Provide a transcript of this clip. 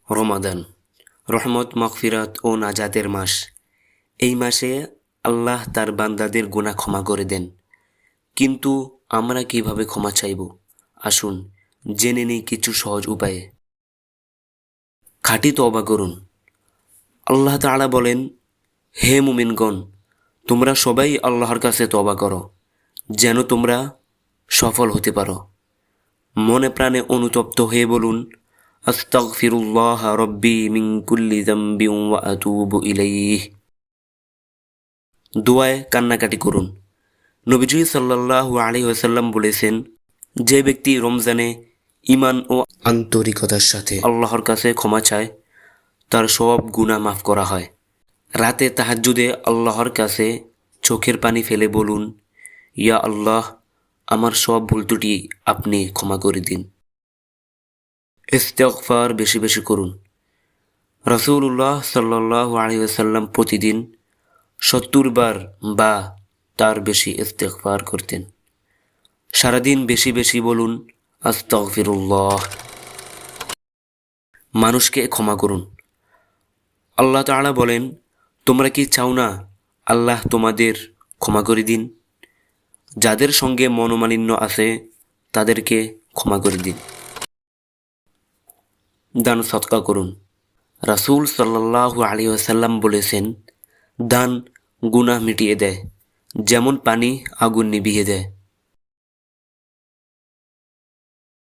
রমাদান রহমত, মাগফিরাত ও নাজাতের মাস। এই মাসে আল্লাহ তার বান্দাদের গুনাহ ক্ষমা করে দেন। কিন্তু আমরা কিভাবে ক্ষমা চাইব? আসুন জেনে নেই কিছু সহজ উপায়ে। খাঁটি তওবা করুন। আল্লাহ তাআলা বলেন, হে মুমিনগণ, তোমরা সবাই আল্লাহর কাছে তওবা করো, যেন তোমরা সফল হতে পারো। মনে প্রাণে অনুতপ্ত হয়ে বলুন, আস্তাগফিরুল্লাহ রব্বি মিন কুল্লি যামবিন ওয়া আতুবু ইলাইহি। দোয়ায় কান্নাকাটি করুন। নবীজি সাল্লাল্লাহু আলাইহি ওয়াসাল্লাম বলেছেন, যে ব্যক্তি রমজানে ঈমান ও আন্তরিকতার সাথে আল্লাহর কাছে ক্ষমা চায়, তার সব গুনাহ মাফ করা হয়। রাতে তাহাজ্জুদে আল্লাহর কাছে চোখের পানি ফেলে বলুন, ইয়া আল্লাহ, আমার সব ভুল ত্রুটি আপনি ক্ষমা করে দিন। ইস্তেগফার বেশি বেশি করুন। রাসূলুল্লাহ সাল্লাল্লাহু আলাইহি ওয়াসাল্লাম প্রতিদিন ৭০ বার বা তার বেশি ইস্তেগফার করতেন। সারাদিন বেশি বেশি বলুন, আস্তাগফিরুল্লাহ। মানুষকে ক্ষমা করুন। আল্লাহ তাআলা বলেন, তোমরা কি চাও না আল্লাহ তোমাদের ক্ষমা করে দিন? যাদের সঙ্গে মনোমালিন্য আছে তাদেরকে ক্ষমা করে দিন। দান সদকা করুন। রাসূল সাল্লাল্লাহু আলাইহি ওয়াসাল্লাম বলেছেন, দান গুনাহ মিটিয়ে দেয়, যেমন পানি আগুন নিভিয়ে দেয়।